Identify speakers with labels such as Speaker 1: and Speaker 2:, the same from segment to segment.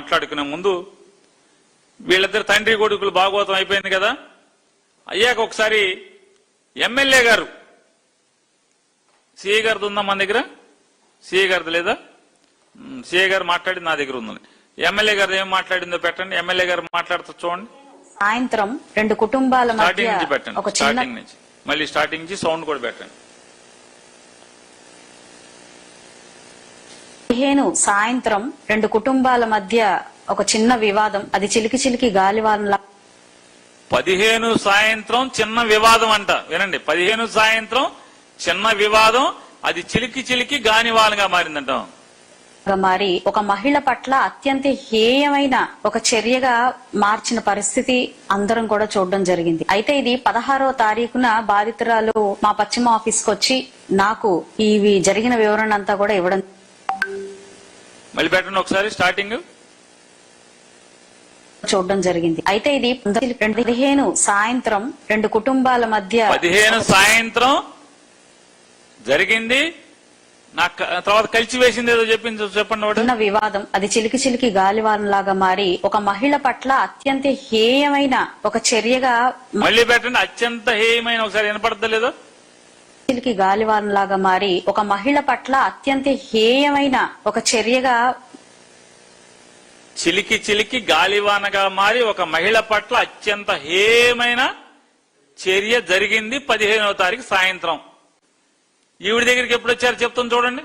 Speaker 1: మాట్లాడుకునే ముందు వీళ్ళిద్దరు తండ్రి కొడుకులు భాగవతం అయిపోయింది కదా, అయ్యాక ఒకసారి ఎమ్మెల్యే గారు, సిఐ గారిది ఉందా మన దగ్గర? సిఐ గారిది లేదా? సిఐ గారు మాట్లాడింది నా దగ్గర ఉందని. ఎమ్మెల్యే గారు ఏం మాట్లాడిందో పెట్టండి. ఎమ్మెల్యే గారు మాట్లాడుతూ చూడండి.
Speaker 2: సాయంత్రం రెండు కుటుంబాల మధ్య
Speaker 1: స్టార్టింగ్ నుంచి పెట్టండి. స్టార్టింగ్ నుంచి మళ్ళీ స్టార్టింగ్ నుంచి సౌండ్ కూడా పెట్టండి.
Speaker 2: 15 సాయంత్రం రెండు కుటుంబాల మధ్య ఒక చిన్న వివాదం, అది చిలికి చిలికి గాలివానలా.
Speaker 1: 15 సాయంత్రం చిన్న వివాదం అంట, వినండి. 15 సాయంత్రం చిన్న వివాదం, అది చిలికి చిలికి గానివానగా మారిందంట.
Speaker 2: మారి ఒక మహిళ పట్ల అత్యంత హేయమైన ఒక చర్యగా మార్చిన పరిస్థితి అందరం కూడా చూడడం జరిగింది. అయితే ఇది 16వ తారీఖున బాధితురాలు మా పశ్చిమ ఆఫీస్ కు వచ్చి నాకు ఇవి జరిగిన వివరణ అంతా కూడా ఇవ్వడం.
Speaker 1: మళ్ళీ పెట్టండి ఒకసారి స్టార్టింగ్.
Speaker 2: చూడడం జరిగింది. అయితే ఇది 15 సాయంత్రం రెండు కుటుంబాల మధ్య
Speaker 1: 15 సాయంత్రం జరిగింది. నాకు తర్వాత కలిసి వేసింది ఏదో చెప్పండి.
Speaker 2: చిన్న వివాదం, అది చిలికి చిలికి గాలివానలాగా మారి ఒక మహిళ పట్ల అత్యంత హేయమైన ఒక చర్యగా.
Speaker 1: మళ్ళీ పెట్టండి. అత్యంత హేయమైన, ఒకసారి వినపడతలేదో?
Speaker 2: చిలికి గాలివానలాగా మారి ఒక మహిళ పట్ల అత్యంత హేయమైన ఒక చర్యగా.
Speaker 1: చిలికి చిలికి గాలివానగా మారి ఒక మహిళ పట్ల అత్యంత హేయమైన చర్య జరిగింది 15వ తారీఖు సాయంత్రం. ఈవిడ దగ్గరికి ఎప్పుడు వచ్చారు చెప్తాను చూడండి.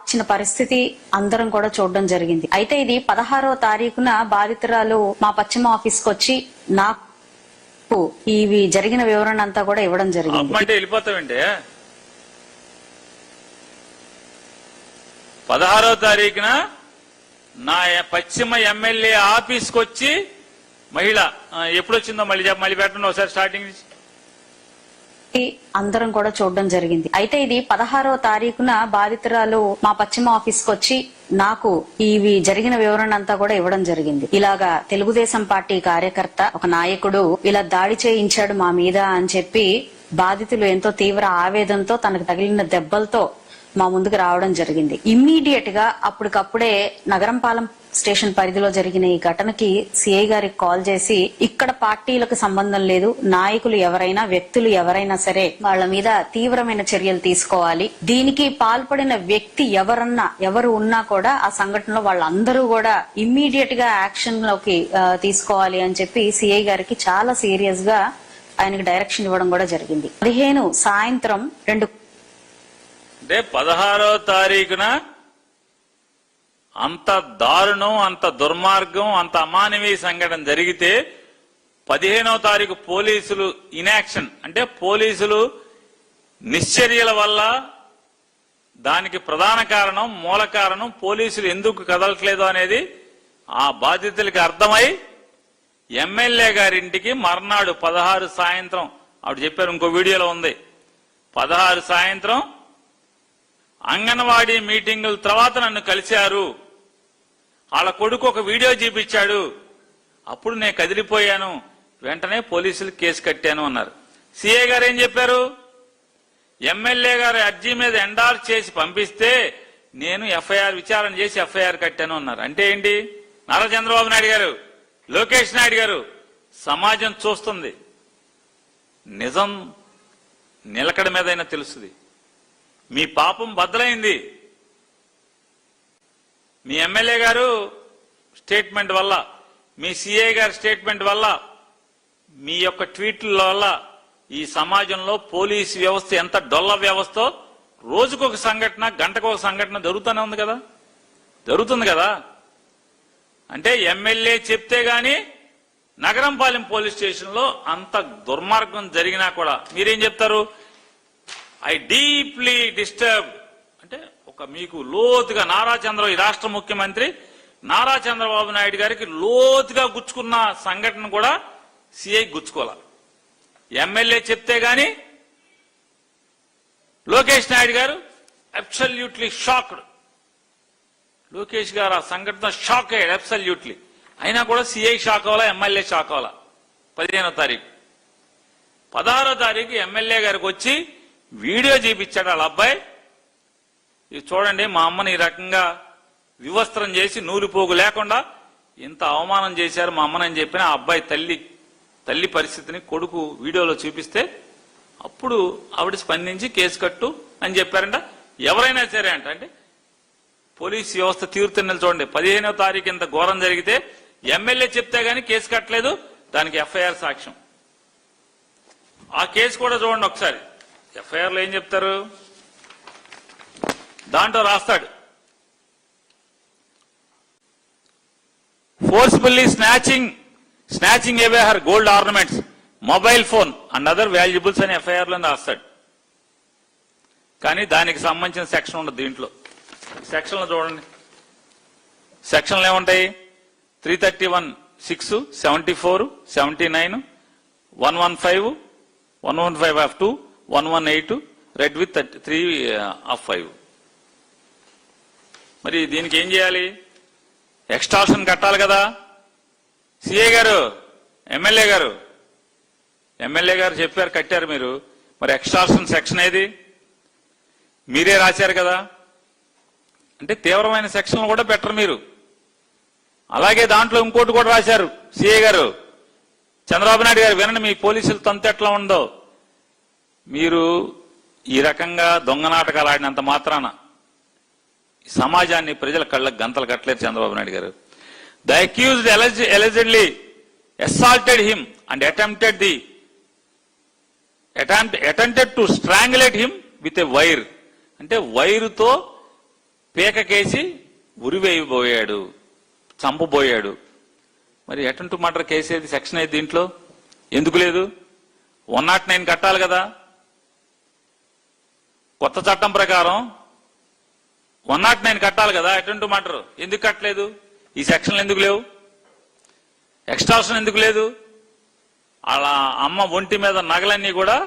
Speaker 2: చిన్న పరిస్థితి అందరం కూడా చూడడం జరిగింది. అయితే ఇది 16వ తారీఖున బాధితురాలు మా పశ్చిమ ఆఫీస్ కు వచ్చి నాకు ఇవి జరిగిన వివరణ అంతా కూడా ఇవ్వడం జరిగింది.
Speaker 1: అంటే వెళ్ళిపోతామంటే 16వ తారీఖున నా పశ్చిమ ఎమ్మెల్యే ఆఫీస్ కు వచ్చి మహిళ ఎప్పుడు వచ్చిందో మళ్ళీ పెట్టండి ఒకసారి స్టార్టింగ్.
Speaker 2: అందరం కూడా చూడడం జరిగింది. అయితే ఇది 16వ తారీఖున బాధితురాలు మా పశ్చిమ ఆఫీస్ కు వచ్చి నాకు ఇవి జరిగిన వివరణ అంతా కూడా ఇవ్వడం జరిగింది. ఇలాగా తెలుగుదేశం పార్టీ కార్యకర్త, ఒక నాయకుడు ఇలా దాడి చేయించాడు మా మీద అని చెప్పి బాధితులు ఎంతో తీవ్ర ఆవేదనతో తనకు తగిలిన దెబ్బలతో మా ముందుకు రావడం జరిగింది. ఇమ్మీడియట్ గా అప్పటికప్పుడే నగరంపాలెం స్టేషన్ పరిధిలో జరిగిన ఈ ఘటనకి సిఐ గారికి కాల్ చేసి, ఇక్కడ పార్టీలకు సంబంధం లేదు, నాయకులు ఎవరైనా వ్యక్తులు ఎవరైనా సరే వాళ్ళ మీద తీవ్రమైన చర్యలు తీసుకోవాలి, దీనికి పాల్పడిన వ్యక్తి ఎవరు ఉన్నా కూడా ఆ సంఘటనలో వాళ్ళందరూ కూడా ఇమ్మీడియట్ గా యాక్షన్ లోకి తీసుకోవాలి అని చెప్పి సిఐ గారికి చాలా సీరియస్ గా ఆయనకు డైరెక్షన్ ఇవ్వడం కూడా జరిగింది. 15 సాయంత్రం రెండు
Speaker 1: అంటే 16వ తారీఖున అంత దారుణం, అంత దుర్మార్గం, అంత అమానవీయ సంఘటన జరిగితే 15వ తారీఖు పోలీసులు ఇన్యాక్షన్, అంటే పోలీసులు నిశ్చర్యల వల్ల దానికి ప్రధాన కారణం, మూల కారణం పోలీసులు ఎందుకు కదలట్లేదు అనేది ఆ బాధితులకి అర్థమై ఎమ్మెల్యే గారింటికి మర్నాడు 16 సాయంత్రం ఆవిడ చెప్పారు, ఇంకో వీడియోలో ఉంది, 16 సాయంత్రం అంగన్వాడీ మీటింగుల తర్వాత నన్ను కలిశారు, వాళ్ళ కొడుకు ఒక వీడియో చూపించాడు, అప్పుడు నేను కదిలిపోయాను, వెంటనే పోలీసులు కేసు కట్టాను అన్నారు. సిఐ గారు ఏం చెప్పారు? ఎమ్మెల్యే గారు అర్జీ మీద ఎండార్స్ చేసి పంపిస్తే నేను విచారణ చేసి ఎఫ్ఐఆర్ కట్టాను అన్నారు. అంటే ఏంటి? నారా చంద్రబాబు నాయుడు గారు, లోకేష్ నాయుడు గారు, సమాజం చూస్తుంది, నిజం నిలకడ మీదైనా తెలుస్తుంది. మీ పాపం బద్దలైంది. మీ ఎమ్మెల్యే గారు స్టేట్మెంట్ వల్ల, మీ సిఐ గారి స్టేట్మెంట్ వల్ల, మీ యొక్క ట్వీట్ల వల్ల ఈ సమాజంలో పోలీసు వ్యవస్థ ఎంత డొల్ల వ్యవస్థో రోజుకొక సంఘటన, గంటకొక సంఘటన జరుగుతుంది కదా. అంటే ఎమ్మెల్యే చెప్తే గాని నగరంపాలెం పోలీస్ స్టేషన్ లో అంత దుర్మార్గం జరిగినా కూడా మీరేం చెప్తారు? ఐ డీప్లీ డిస్టర్బ్, అంటే ఒక మీకు లోతుగా ఈ రాష్ట్ర ముఖ్యమంత్రి నారా చంద్రబాబు నాయుడు గారికి లోతుగా గుచ్చుకున్న సంఘటన కూడా సిఐ గుచ్చుకోవాలి. ఎమ్మెల్యే చెప్తే గాని లోకేష్ నాయుడు గారు అబ్సల్యూట్లీ షాక్డ్. లోకేష్ గారు ఆ సంఘటన షాక్ అయ్యాడు అబ్సల్యూట్లీ. అయినా కూడా సిఐ షాక్ అవ్వాలా, ఎమ్మెల్యే షాక్ అవ్వాలా? 15వ తారీఖు 16వ తారీఖు ఎమ్మెల్యే గారికి వచ్చి వీడియో చూపించాడు వాళ్ళ అబ్బాయి. ఇది చూడండి, మా అమ్మని ఈ రకంగా వివస్త్రం చేసి నూలుపోగు లేకుండా ఇంత అవమానం చేశారు మా అమ్మనని చెప్పిన ఆ అబ్బాయి తల్లి పరిస్థితిని కొడుకు వీడియోలో చూపిస్తే అప్పుడు ఆవిడ స్పందించి కేసు కట్టు అని చెప్పారంట. ఎవరైనా సరే అంటే పోలీస్ వ్యవస్థ తీరుతున్నది చూడండి. 15వ తారీఖు ఇంత ఘోరం జరిగితే ఎమ్మెల్యే చెప్తే గానీ కేసు కట్టలేదు, దానికి ఎఫ్ఐఆర్ సాక్ష్యం. ఆ కేసు కూడా చూడండి ఒకసారి. ఎఫ్ఐఆర్ లో ఏం చెప్తారు, దాంట్లో రాస్తాడు, forcefully snatching away her gold ornaments, mobile phone and other valuables అని ఎఫ్ఐఆర్ లో రాస్తాడు. కానీ దానికి సంబంధించిన సెక్షన్ ఉండదు దీంట్లో. సెక్షన్లు చూడండి, సెక్షన్లు ఏముంటాయి, 331, 6, 74, 79, 115, 115(2), 118, రెడ్ విత్ 3(5). మరి దీనికి ఏం చేయాలి, ఎక్స్టార్షన్ కట్టాలి కదా. సిఐ గారు, ఎమ్మెల్యే గారు చెప్పారు, కట్టారు మీరు. మరి ఎక్స్టార్షన్ సెక్షన్ ఏది, మీరే రాశారు కదా. అంటే తీవ్రమైన సెక్షన్లు కూడా పెట్టరు మీరు. అలాగే దాంట్లో ఇంకోటి కూడా రాశారు సిఐ గారు, చంద్రబాబు నాయుడు గారు వినండి, మీ పోలీసులు తంతు ఎట్లా ఉందో. మీరు ఈ రకంగా దొంగ నాటకాలు ఆడినంత మాత్రాన సమాజాన్ని ప్రజల కళ్ళకు గంతలు కట్టలేరు చంద్రబాబు నాయుడు గారు. The accused allegedly assaulted him and attempted to strangulate him with a wire. అంటే వైరుతో పేకకేసి ఉరివేయబోయాడు, చంపబోయాడు. మరి అటెంప్ట్ టు మర్డర్ కేసు ఏది, సెక్షన్ ఏది దీంట్లో, ఎందుకు లేదు? 109 కట్టాలి కదా. కొత్త చట్టం ప్రకారం 109 కట్టాలి కదా అటెంప్ట్ టు మర్డర్. ఎందుకు కట్టలేదు? ఈ సెక్షన్లు ఎందుకు లేవు? ఎక్స్టార్షన్ ఎందుకు లేదు? అలా అమ్మ ఒంటి మీద నగలన్నీ కూడా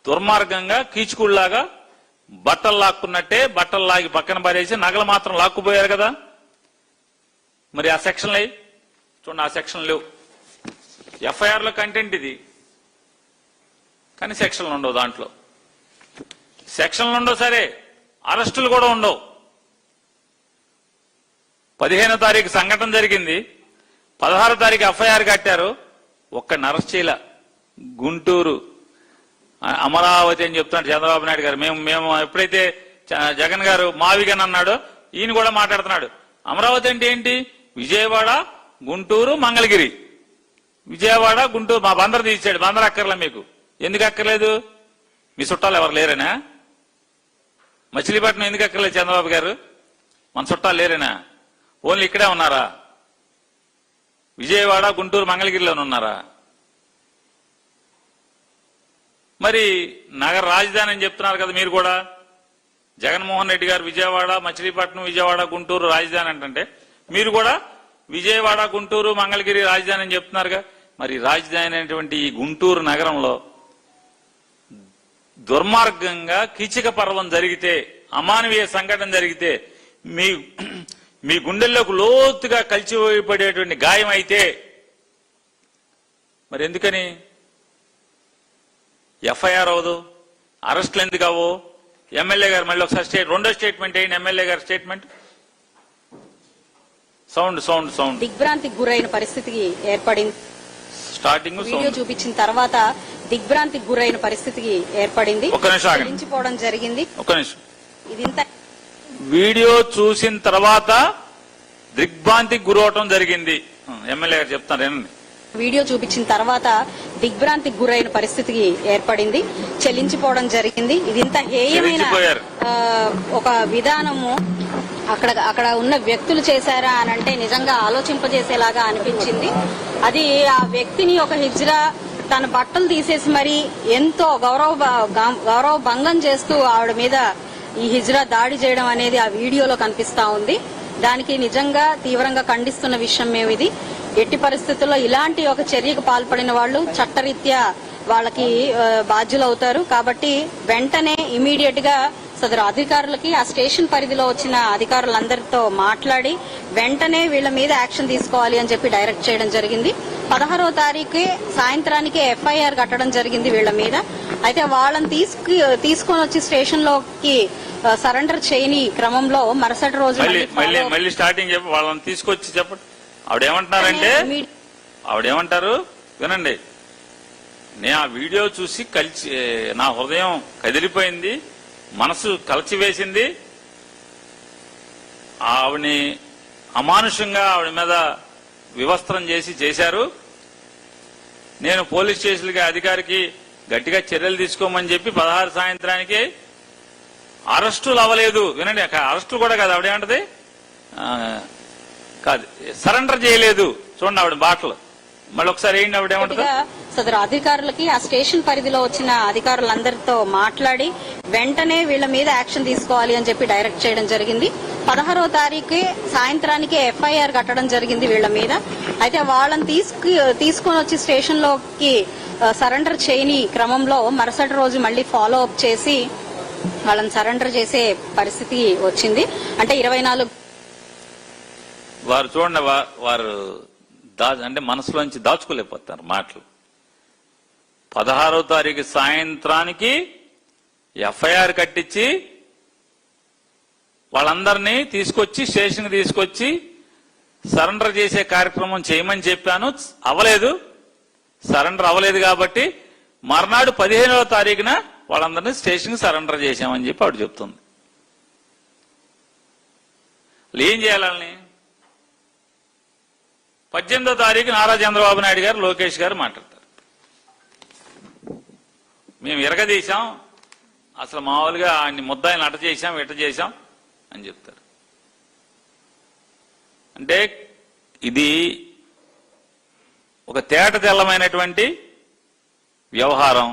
Speaker 1: దుర్మార్గంగా కీచుకుళ్లాగా బట్టలు లాక్కున్నట్టే బట్టలు లాగి పక్కన పారేసి నగలు మాత్రం లాక్కుపోయారు కదా. మరి ఆ సెక్షన్లు అయ్యి చూడండి, ఆ సెక్షన్ లేవు. ఎఫ్ఐఆర్ లో కంటెంట్ ఇది, కానీ సెక్షన్లు ఉండవు. దాంట్లో సెక్షన్లు ఉండవు, సరే అరెస్టులు కూడా ఉండవు. 15వ తారీఖు సంఘటన జరిగింది, 16వ తారీఖు ఎఫ్ఐఆర్ కట్టారు, ఒక్కడిని అరెస్ట్ చేయలే. గుంటూరు అమరావతి అని చెప్తున్నాడు చంద్రబాబు నాయుడు గారు. మేము ఎప్పుడైతే జగన్ గారు మావిగన్ అన్నాడో ఈయన కూడా మాట్లాడుతున్నాడు. అమరావతి అంటే ఏంటి, విజయవాడ, గుంటూరు, మంగళగిరి. విజయవాడ, గుంటూరు, మా బందర్ తీసాడు. బందర్ అక్కర్లే మీకు. ఎందుకు అక్కర్లేదు? మీ చుట్టాలు ఎవరు లేరేనా? మచిలీపట్నం ఎందుకు అక్కర్లేదు చంద్రబాబు గారు? మన చుట్టాలు లేరేనా? ఓన్లీ ఇక్కడే ఉన్నారా? విజయవాడ, గుంటూరు, మంగళగిరిలోనే ఉన్నారా? మరి నగర రాజధాని అని చెప్తున్నారు కదా మీరు కూడా. జగన్మోహన్ రెడ్డి గారు విజయవాడ, మచిలీపట్నం, విజయవాడ, గుంటూరు రాజధాని అంటే మీరు కూడా విజయవాడ, గుంటూరు, మంగళగిరి రాజధాని అని చెప్తున్నారుగా. మరి రాజధాని అనేటువంటి ఈ గుంటూరు నగరంలో దుర్మార్గంగా కీచక పర్వం జరిగితే, అమానవీయ సంఘటన జరిగితే, మీ గుండెల్లోకి లోతుగా కలిసిపోయేటువంటి గాయం అయితే మరి ఎందుకని ఎఫ్ఐఆర్ అవ్వదు? అరెస్టులు ఎందుకు అవ్వవు? ఎమ్మెల్యే గారు మళ్ళీ ఒకసారి రెండో స్టేట్మెంట్ ఏంటి? ఎమ్మెల్యే గారి స్టేట్మెంట్. సౌండ్
Speaker 2: దిగ్భ్రాంతికి గురైన పరిస్థితికి ఏర్పడింది.
Speaker 1: స్టార్టింగ్
Speaker 2: వీడియో చూపించిన తర్వాత దిగ్భ్రాంతికి గురైన పరిస్థితికి ఏర్పడింది. చెల్లించిపోవడం జరిగింది.
Speaker 1: ఒక్క నిమిషం.
Speaker 2: ఇదింత
Speaker 1: వీడియో చూసిన తర్వాత దిగ్భ్రాంతికి గురవటం జరిగింది. ఎమ్మెల్యే గారు చెప్తారు.
Speaker 2: వీడియో చూపించిన తర్వాత దిగ్భ్రాంతికి గురైన పరిస్థితికి ఏర్పడింది, చెల్లించిపోవడం జరిగింది. ఇది ఇంత హేయమైన ఒక విధానము అక్కడ ఉన్న వ్యక్తులు చేశారా అని అంటే నిజంగా ఆలోచింపజేసేలాగా అనిపించింది. అది ఆ వ్యక్తిని ఒక హిజ్రా తన బట్టలు తీసేసి మరి ఎంతో గౌరవ భంగం చేస్తూ ఆవిడ మీద ఈ హిజ్రా దాడి చేయడం అనేది ఆ వీడియోలో కనిపిస్తా ఉంది. దానికి నిజంగా తీవ్రంగా ఖండిస్తున్న విషయం మేము ఇది. ఎట్టి పరిస్థితుల్లో ఇలాంటి ఒక చర్యకు పాల్పడిన వాళ్ళు చట్టరీత్యా వాళ్ళకి బాధ్యులవుతారు. కాబట్టి వెంటనే ఇమీడియట్ గా సదరు అధికారులకి ఆ స్టేషన్ పరిధిలో వచ్చిన అధికారులందరితో మాట్లాడి వెంటనే వీళ్ళ మీద యాక్షన్ తీసుకోవాలి అని చెప్పి డైరెక్ట్ చేయడం జరిగింది. 16వ తారీఖు సాయంత్రానికి ఎఫ్ఐఆర్ కట్టడం జరిగింది వీళ్ళ మీద. అయితే వాళ్ళని తీసుకొని వచ్చి స్టేషన్ లోకి సరెండర్ చేయని క్రమంలో మరుసటి రోజు
Speaker 1: మళ్ళీ స్టార్టింగ్ చెప్పి వాళ్ళని తీసుకొచ్చి చెప్పండి. ఆవిడేమంటారు వినండి. నేను ఆ వీడియో చూసి నా హృదయం కదిలిపోయింది, మనసు కలిచివేసింది. ఆవిడని అమానుషంగా ఆవిడ మీద వివస్త్రం చేశారు. నేను పోలీస్ స్టేషన్కి అధికారికి గట్టిగా చర్యలు తీసుకోమని చెప్పి 16 సాయంత్రానికి అరెస్టులు అవ్వలేదు. వినండి, అరెస్టులు కూడా కాదు, ఆవిడేమంటది కాదు సరెండర్ చేయలేదు. చూడండి ఆవిడ బాటలు. మళ్ళీ ఒకసారి ఏంటి ఆవిడేమంటది,
Speaker 2: సదరు అధికారులకి ఆ స్టేషన్ పరిధిలో వచ్చిన అధికారులందరితో మాట్లాడి వెంటనే వీళ్ళ మీద యాక్షన్ తీసుకోవాలి అని చెప్పి డైరెక్ట్ చేయడం జరిగింది. 16వ తారీఖు సాయంత్రానికి ఎఫ్ఐఆర్ కట్టడం జరిగింది వీళ్ళ మీద. అయితే వాళ్ళని తీసుకొని వచ్చి స్టేషన్ లోకి సరెండర్ చేయని క్రమంలో మరుసటి రోజు మళ్ళీ ఫాలో అప్ చేసి వాళ్ళని సరెండర్ చేసే పరిస్థితి వచ్చింది. అంటే 24
Speaker 1: వారు చూడండి, వారు అంటే మనసులోంచి దాచుకోలేకపోతారు మాటలు. 16వ తారీఖు సాయంత్రానికి ఎఫ్ఐఆర్ కట్టించి వాళ్ళందరినీ తీసుకొచ్చి స్టేషన్కి తీసుకొచ్చి సరెండర్ చేసే కార్యక్రమం చేయమని చెప్పాను, అవ్వలేదు. సరెండర్ అవ్వలేదు కాబట్టి మర్నాడు 15వ తారీఖున వాళ్ళందరినీ స్టేషన్కి సరెండర్ చేశామని చెప్పి ఆవిడ చెప్తుంది. ఏం చేయాలని 18వ తారీఖు నారా చంద్రబాబు నాయుడు గారు, లోకేష్ గారు మాట్లాడతారు. మేము ఎరగదీశాం, అసలు మామూలుగా ఆయన్ని ముద్దాయిని అట చేశాం, ఇట చేశాం అని చెప్తారు. అంటే ఇది ఒక తేట తెల్లమైనటువంటి వ్యవహారం.